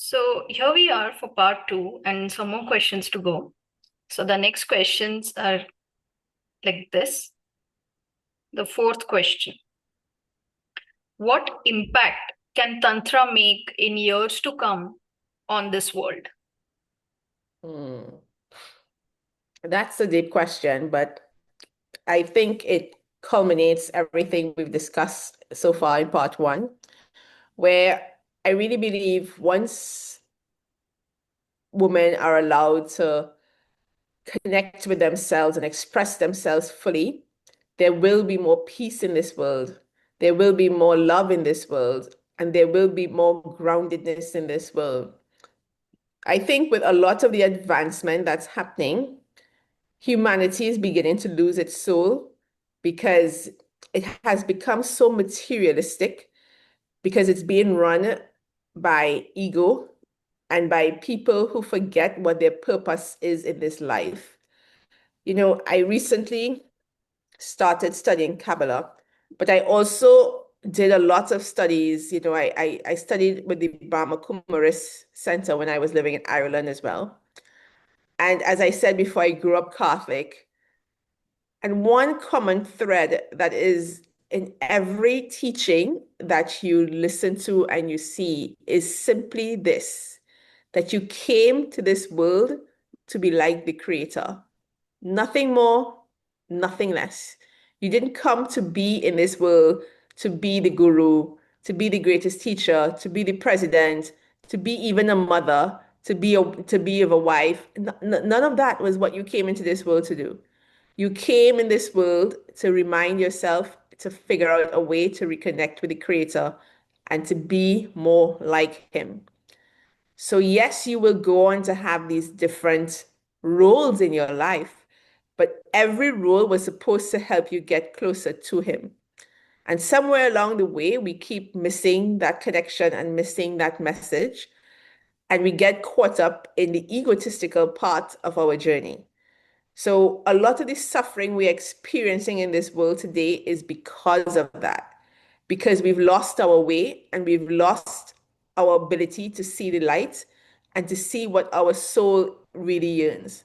So here we are for part two and some more questions to go. So the next questions are like this. The fourth question: what impact can Tantra make in years to come on this world? Hmm. That's a deep question, but I think it culminates everything we've discussed so far in part one, where I really believe once women are allowed to connect with themselves and express themselves fully, there will be more peace in this world. There will be more love in this world, and there will be more groundedness in this world. I think with a lot of the advancement that's happening, humanity is beginning to lose its soul because it has become so materialistic, because it's being run by ego and by people who forget what their purpose is in this life. I recently started studying Kabbalah, but I also did a lot of studies. I studied with the Brahma Kumaris Center when I was living in Ireland as well. And as I said before, I grew up Catholic. And one common thread that is in every teaching that you listen to and you see is simply this, that you came to this world to be like the Creator. Nothing more, nothing less. You didn't come to be in this world to be the guru, to be the greatest teacher, to be the president, to be even a mother, to be of a wife. None of that was what you came into this world to do. You came in this world to remind yourself to figure out a way to reconnect with the Creator and to be more like Him. So, yes, you will go on to have these different roles in your life, but every role was supposed to help you get closer to Him. And somewhere along the way, we keep missing that connection and missing that message. And we get caught up in the egotistical part of our journey. So, a lot of the suffering we're experiencing in this world today is because of that, because we've lost our way and we've lost our ability to see the light and to see what our soul really yearns.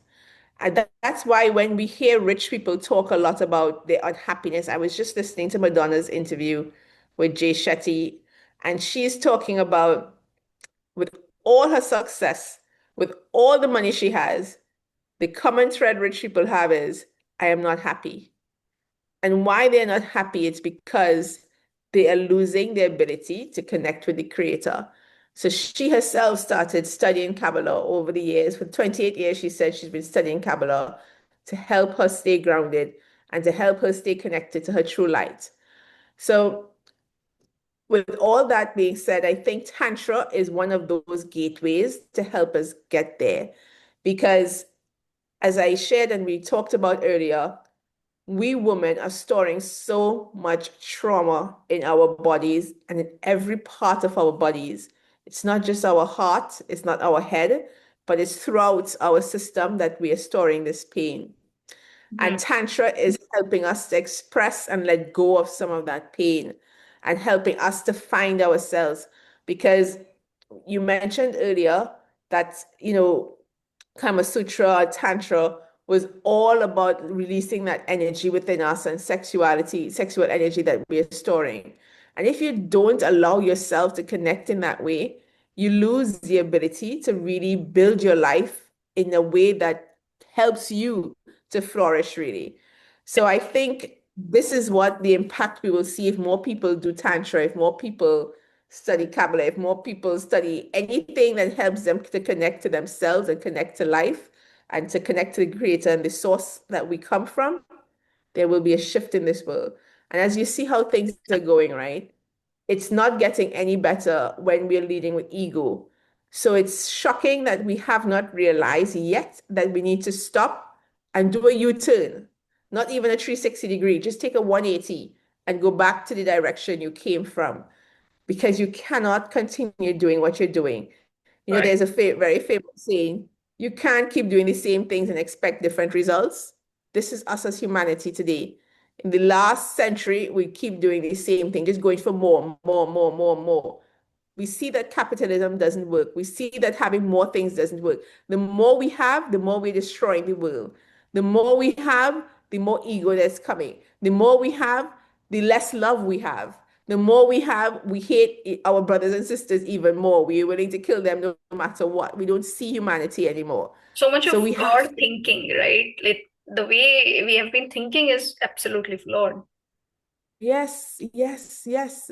And that's why when we hear rich people talk a lot about their unhappiness, I was just listening to Madonna's interview with Jay Shetty, and she's talking about with all her success, with all the money she has, the common thread rich people have is, I am not happy. And why they're not happy, it's because they are losing their ability to connect with the Creator. So she herself started studying Kabbalah over the years. For 28 years, she said she's been studying Kabbalah to help her stay grounded and to help her stay connected to her true light. So, with all that being said, I think Tantra is one of those gateways to help us get there. Because as I shared and we talked about earlier, we women are storing so much trauma in our bodies and in every part of our bodies. It's not just our heart, it's not our head, but it's throughout our system that we are storing this pain. And Hmm. Tantra is helping us to express and let go of some of that pain and helping us to find ourselves. Because you mentioned earlier that, Kama Sutra, Tantra was all about releasing that energy within us and sexuality, sexual energy that we are storing. And if you don't allow yourself to connect in that way, you lose the ability to really build your life in a way that helps you to flourish, really. So I think this is what the impact we will see if more people do Tantra, if more people study Kabbalah, if more people study anything that helps them to connect to themselves and connect to life and to connect to the Creator and the source that we come from, there will be a shift in this world. And as you see how things are going, right? It's not getting any better when we're leading with ego. So it's shocking that we have not realized yet that we need to stop and do a U-turn, not even a 360 degree, just take a 180 and go back to the direction you came from because you cannot continue doing what you're doing. Right. There's a very famous saying, you can't keep doing the same things and expect different results. This is us as humanity today. In the last century, we keep doing the same thing, just going for more, more, more, more, more. We see that capitalism doesn't work. We see that having more things doesn't work. The more we have, the more we're destroying the world. The more we have, the more ego that's coming. The more we have, the less love we have. The more we have, we hate our brothers and sisters even more. We're willing to kill them no matter what. We don't see humanity anymore. So much of So we have flawed thinking, right? Like the way we have been thinking is absolutely flawed. Yes, yes, yes.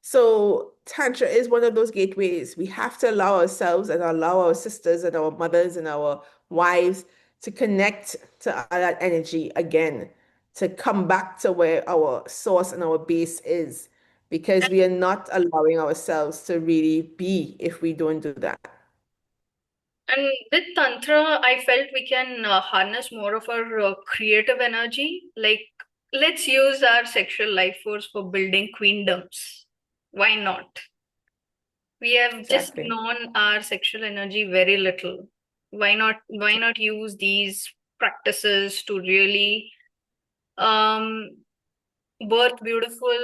So Tantra is one of those gateways. We have to allow ourselves and allow our sisters and our mothers and our wives to connect to that energy again, to come back to where our source and our base is, because we are not allowing ourselves to really be if we don't do that. And with Tantra, I felt we can harness more of our creative energy. Like, let's use our sexual life force for building queendoms. Why not? We have just Exactly. known our sexual energy very little. Why not use these practices to really um, birth beautiful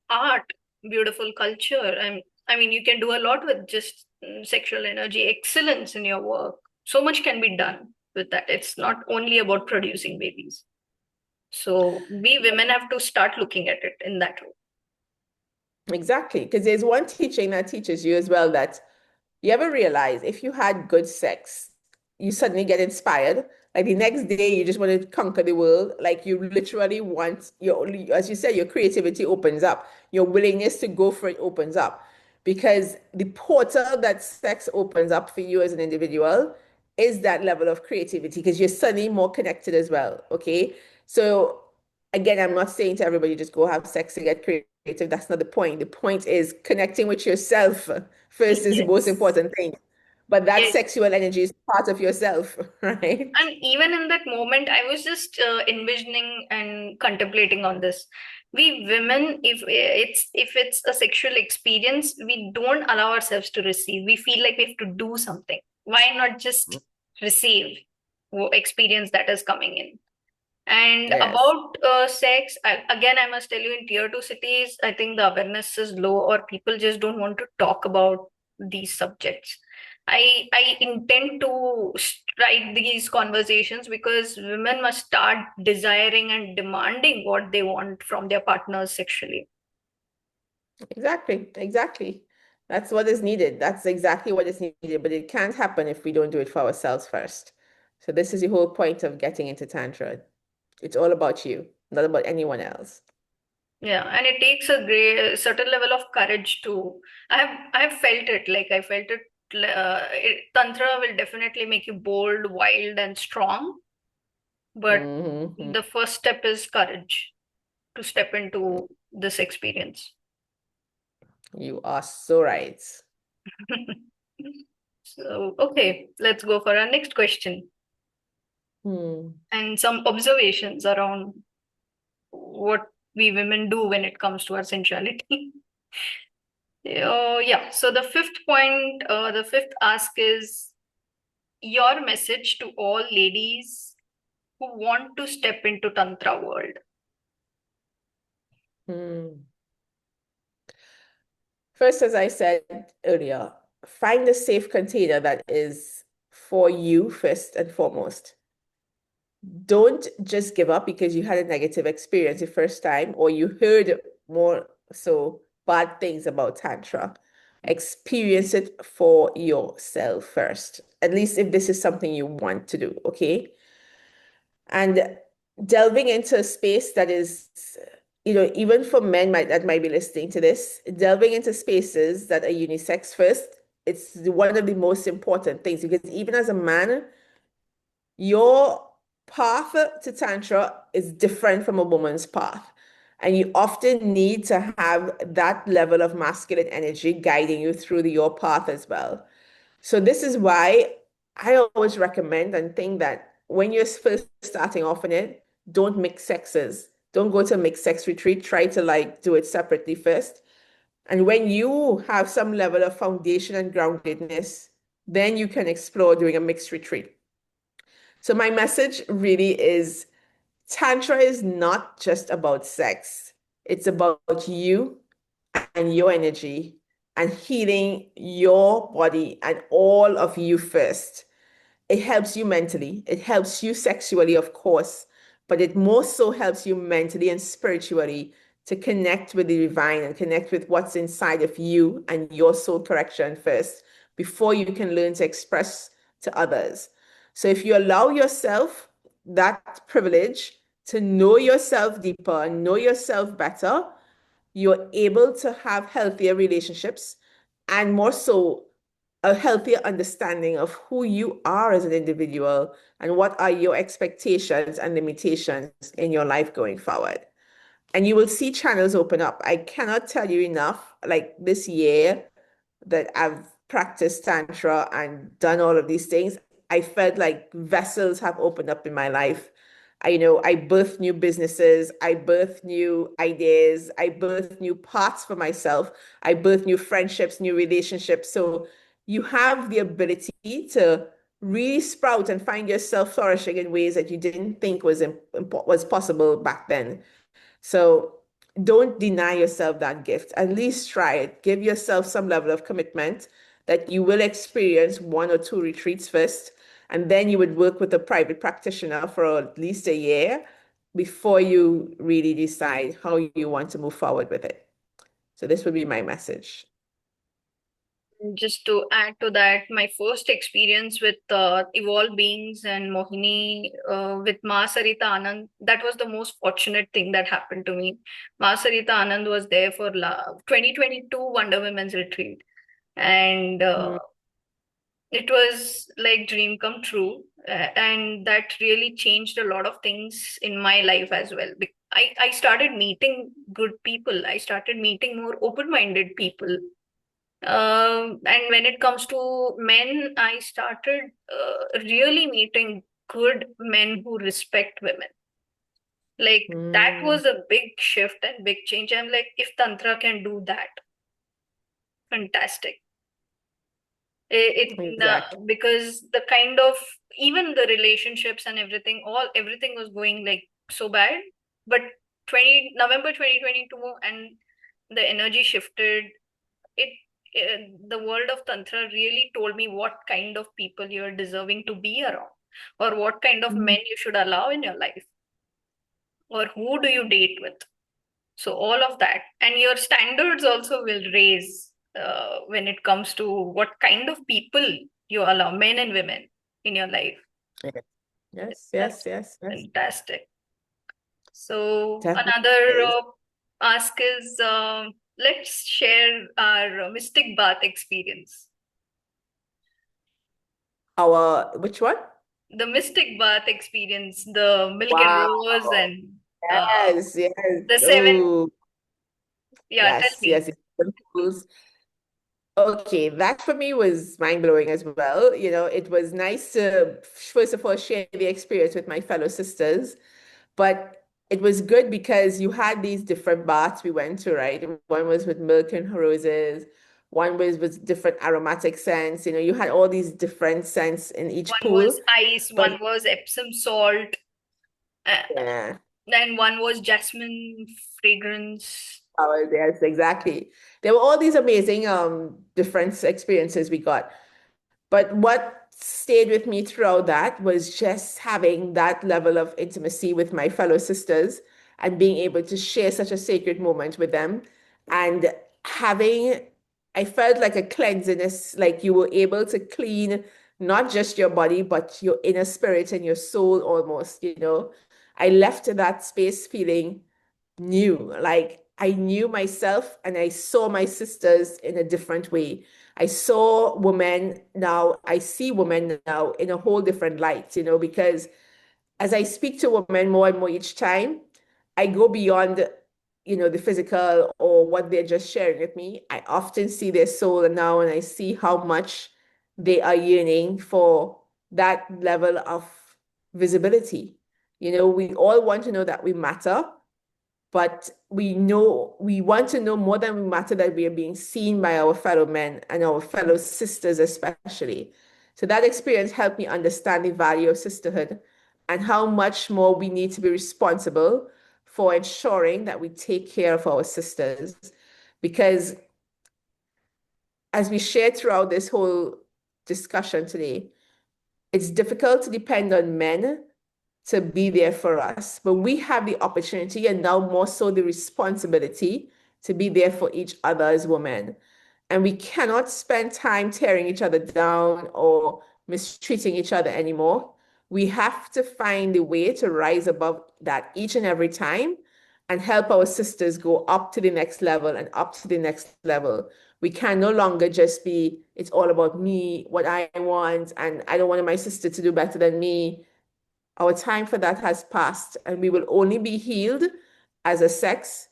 art, beautiful culture? I mean, you can do a lot with just sexual energy, excellence in your work. So much can be done with that. It's not only about producing babies. So we women have to start looking at it in that way. Exactly. Because there's one teaching that teaches you as well that you ever realize if you had good sex, you suddenly get inspired. Like the next day, you just want to conquer the world. Like you literally want your, as you said, your creativity opens up. Your willingness to go for it opens up. Because the portal that sex opens up for you as an individual is that level of creativity because you're suddenly more connected as well. Okay. So again, I'm not saying to everybody just go have sex and get creative. That's not the point. The point is connecting with yourself first is the most Yes. important thing. But that Yes. sexual energy is part of yourself, right? And even in that moment, I was just envisioning and contemplating on this. We women, if it's a sexual experience, we don't allow ourselves to receive. We feel like we have to do something. Why not just receive experience that is coming in? And Yes, about sex, again, I must tell you, in tier two cities, I think the awareness is low, or people just don't want to talk about these subjects. I intend to strike these conversations because women must start desiring and demanding what they want from their partners sexually. exactly, exactly. That's what is needed. That's exactly what is needed, but it can't happen if we don't do it for ourselves first. So this is the whole point of getting into Tantra. It's all about you, not about anyone else. Yeah, and it takes a certain level of courage to. I have felt it. Like I felt it. Tantra will definitely make you bold, wild, and strong. But Hmm. the first step is courage to step into this experience. You are so right. So, okay, let's go for our next question Hmm. and some observations around what we women do when it comes to our sensuality. Yeah, so the fifth ask is your message to all ladies who want to step into Tantra world. Hmm. First, as I said earlier, find a safe container that is for you first and foremost. Don't just give up because you had a negative experience the first time or you heard more so bad things about Tantra. Experience it for yourself first, at least if this is something you want to do, okay? And delving into a space that is, even for men that might be listening to this, delving into spaces that are unisex first, it's one of the most important things because even as a man, your path to Tantra is different from a woman's path. And you often need to have that level of masculine energy guiding you through your path as well. So this is why I always recommend and think that when you're first starting off in it, don't mix sexes. Don't go to a mixed sex retreat. Try to like do it separately first. And when you have some level of foundation and groundedness, then you can explore doing a mixed retreat. So my message really is Tantra is not just about sex. It's about you and your energy and healing your body and all of you first. It helps you mentally, it helps you sexually, of course, but it more so helps you mentally and spiritually to connect with the divine and connect with what's inside of you and your soul correction first before you can learn to express to others. So if you allow yourself that privilege to know yourself deeper and know yourself better, you're able to have healthier relationships and more so a healthier understanding of who you are as an individual and what are your expectations and limitations in your life going forward. And you will see channels open up. I cannot tell you enough. Like this year, that I've practiced Tantra and done all of these things, I felt like vessels have opened up in my life. I birthed new businesses, I birthed new ideas, I birthed new paths for myself, I birthed new friendships, new relationships. So you have the ability to really sprout and find yourself flourishing in ways that you didn't think was possible back then. So don't deny yourself that gift. At least try it. Give yourself some level of commitment that you will experience one or two retreats first, and then you would work with a private practitioner for at least a year before you really decide how you want to move forward with it. So this would be my message. Just to add to that, my first experience with evolved beings and Mohini with Ma Sarita Anand, that was the most fortunate thing that happened to me. Ma Sarita Anand was there for 2022 Wonder Women's Retreat, and Mm, it was like dream come true. And that really changed a lot of things in my life as well. I started meeting good people. I started meeting more open-minded people, and when it comes to men, I started really meeting good men who respect women. Like that mm, was a big shift and big change. I'm like, if Tantra can do that, fantastic. exactly. Because the kind of even the relationships and everything was going like so bad. But 20 November 2022 and the energy shifted. it the world of tantra really told me what kind of people you're deserving to be around, or what kind of Mm, men you should allow in your life, or who do you date with. So all of that, and your standards also will raise when it comes to what kind of people you allow, men and women, in your life. yeah. Yes, yes, That's yes, yes. fantastic. So Definitely another is. ask is, let's share our mystic bath experience. Which one? The mystic bath experience, the milk and Wow. rose, and Yes, yes. the seven. Oh, Yeah, tell yes, me. yes. Okay, that for me was mind-blowing as well. It was nice to, first of all, share the experience with my fellow sisters, but it was good because you had these different baths we went to, right? One was with milk and roses, one was with different aromatic scents. You had all these different scents in each One was pool. ice, But one was Epsom salt, uh, yeah, then one was jasmine fragrance. yes, exactly. There were all these amazing different experiences we got. But what stayed with me throughout that was just having that level of intimacy with my fellow sisters and being able to share such a sacred moment with them. And having, I felt like a cleansiness, like you were able to clean not just your body, but your inner spirit and your soul almost. I left that space feeling new. Like I knew myself and I saw my sisters in a different way. I saw women now, I see women now in a whole different light, because as I speak to women more and more each time, I go beyond the physical or what they're just sharing with me. I often see their soul now and I see how much they are yearning for that level of visibility. We all want to know that we matter, but we want to know more than we matter that we are being seen by our fellow men and our fellow sisters, especially. So that experience helped me understand the value of sisterhood and how much more we need to be responsible for ensuring that we take care of our sisters. Because as we shared throughout this whole discussion today, it's difficult to depend on men to be there for us, but we have the opportunity and now more so the responsibility to be there for each other as women. And we cannot spend time tearing each other down or mistreating each other anymore. We have to find a way to rise above that each and every time and help our sisters go up to the next level and up to the next level. We can no longer just be, it's all about me, what I want, and I don't want my sister to do better than me. Our time for that has passed, and we will only be healed as a sex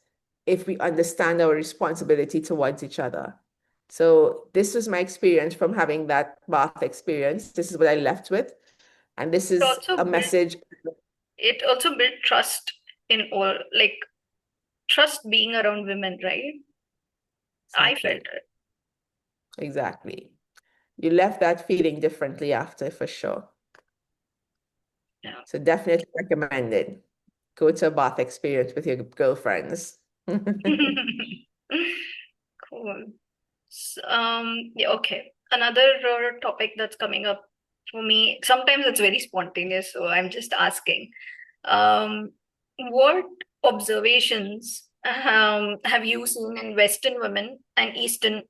if we understand our responsibility towards each other. So, this was my experience from having that bath experience. This is what I left with. And this It is also a built message. it also built trust in all, like trust being around women, right? I felt Exactly. it. Exactly. You left that feeling differently after, for sure. Yeah. So, definitely recommended. Go to a bath experience with your girlfriends. Cool. Yeah, okay. Another topic that's coming up for me, sometimes it's very spontaneous, so I'm just asking. What observations have you seen in Western women and Eastern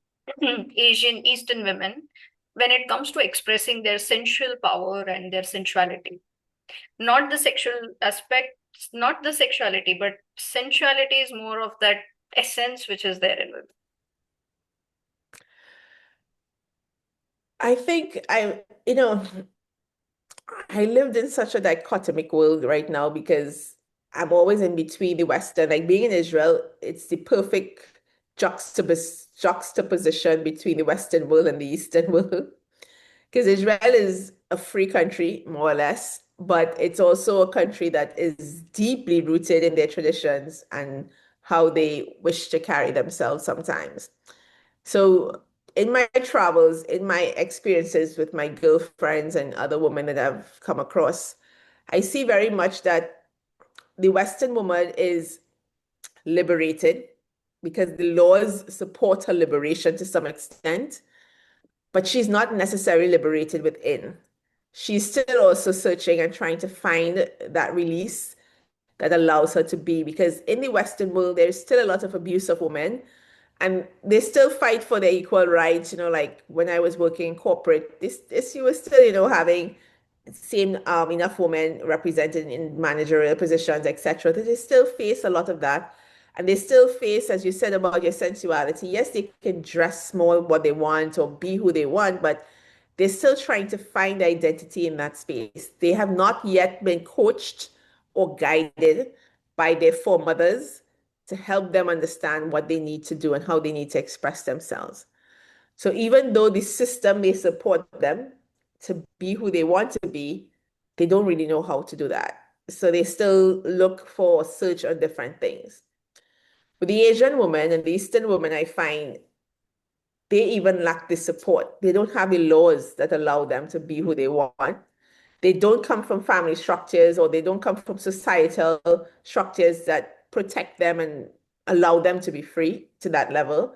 Asian Eastern women when it comes to expressing their sensual power and their sensuality? Not the sexual aspect, not the sexuality, but sensuality is more of that essence which is there in women. I think I lived in such a dichotomic world right now because I'm always in between the Western, like being in Israel, it's the perfect juxtaposition between the Western world and the Eastern world. Because Israel is a free country, more or less, but it's also a country that is deeply rooted in their traditions and how they wish to carry themselves sometimes. So, in my travels, in my experiences with my girlfriends and other women that I've come across, I see very much that the Western woman is liberated because the laws support her liberation to some extent, but she's not necessarily liberated within. She's still also searching and trying to find that release that allows her to be, because in the Western world, there's still a lot of abuse of women and they still fight for their equal rights. Like when I was working in corporate, this you were still, having same enough women represented in managerial positions, etc. They still face a lot of that. And they still face, as you said about your sensuality, yes, they can dress more what they want or be who they want, but they're still trying to find identity in that space. They have not yet been coached or guided by their foremothers to help them understand what they need to do and how they need to express themselves. So even though the system may support them to be who they want to be, they don't really know how to do that. So they still look for search on different things. With the Asian woman and the Eastern woman, I find they even lack the support. They don't have the laws that allow them to be who they want. They don't come from family structures or they don't come from societal structures that protect them and allow them to be free to that level.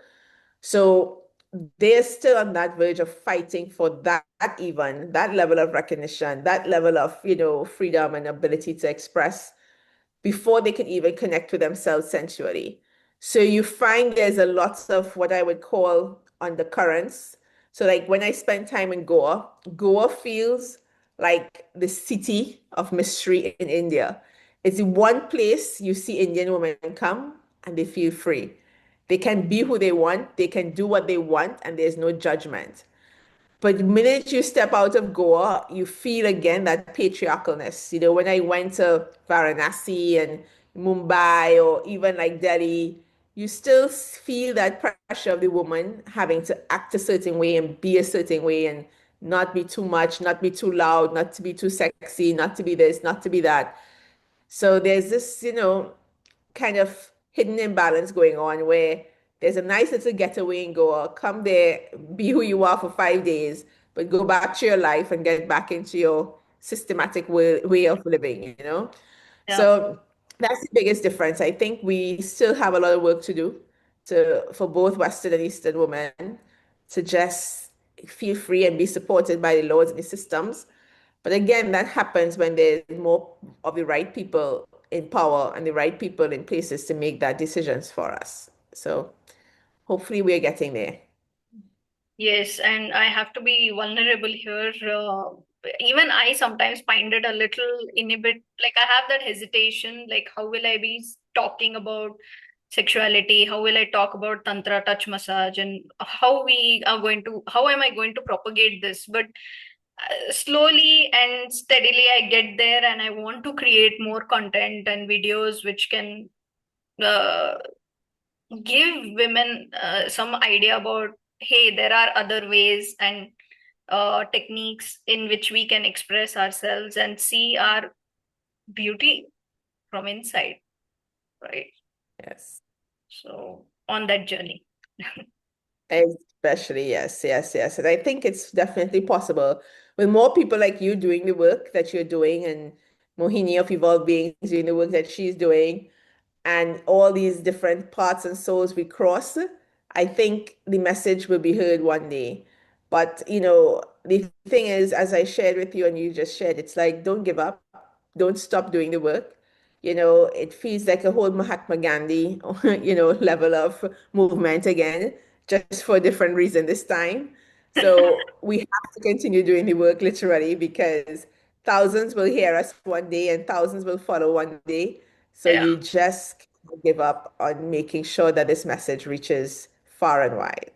So they're still on that verge of fighting for that level of recognition, that level of, freedom and ability to express before they can even connect with themselves sensually. So you find there's a lot of what I would call undercurrents. So like when I spend time in Goa, Goa feels like the city of mystery in India. It's the one place you see Indian women come and they feel free. They can be who they want, they can do what they want, and there's no judgment. But the minute you step out of Goa, you feel again that patriarchalness. When I went to Varanasi and Mumbai or even like Delhi, you still feel that pressure of the woman having to act a certain way and be a certain way and not be too much, not be too loud, not to be too sexy, not to be this, not to be that. So there's this, kind of hidden imbalance going on where there's a nice little getaway in Goa. Come there, be who you are for 5 days, but go back to your life and get back into your systematic way of living. Yeah. So that's the biggest difference. I think we still have a lot of work to do for both Western and Eastern women. suggest feel free and be supported by the laws and the systems. But again, that happens when there's more of the right people in power and the right people in places to make that decisions for us. So hopefully we're getting there. Yes, and I have to be vulnerable here. Even I sometimes find it a little inhibit, like I have that hesitation, like how will I be talking about sexuality? How will I talk about tantra touch massage and how am I going to propagate this? But slowly and steadily I get there and I want to create more content and videos which can uh, give women some idea about, hey, there are other ways and techniques in which we can express ourselves and see our beauty from inside, right? Yes. So on that journey. Especially, yes, yes, yes. And I think it's definitely possible with more people like you doing the work that you're doing and Mohini of Evolved Beings doing the work that she's doing and all these different parts and souls we cross, I think the message will be heard one day. But, the thing is, as I shared with you and you just shared, it's like, don't give up, don't stop doing the work. It feels like a whole Mahatma Gandhi, level of movement again, just for a different reason this time. So we have to continue doing the work literally because thousands will hear us one day and thousands will follow one day. So Yeah. you just can't give up on making sure that this message reaches far and wide.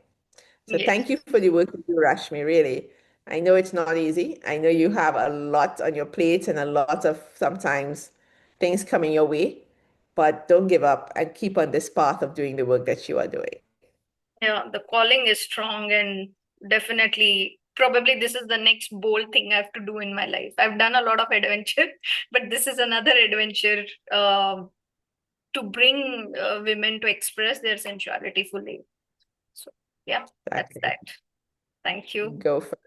So Yes. thank you for the work you do, Rashmi, really. I know it's not easy. I know you have a lot on your plate and a lot of sometimes things coming your way, but don't give up and keep on this path of doing the work that you are doing. Yeah, the calling is strong and definitely probably this is the next bold thing I have to do in my life. I've done a lot of adventure, but this is another adventure to bring women to express their sensuality fully. So, yeah, that's Exactly. that. Thank you. Go for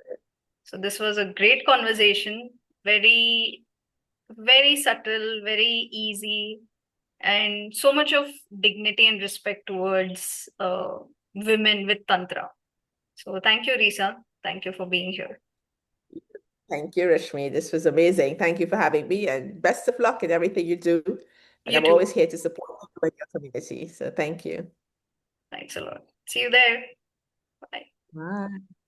So, this was a great conversation, very, very subtle, very easy, and so much of dignity and respect towards women with Tantra. So, thank you, Risa. Thank you for being here. Thank you, Rashmi. This was amazing. Thank you for having me and best of luck in everything you do. And You I'm too. always here to support you and your community. So thank you. Thanks a lot. See you there. Bye. Bye.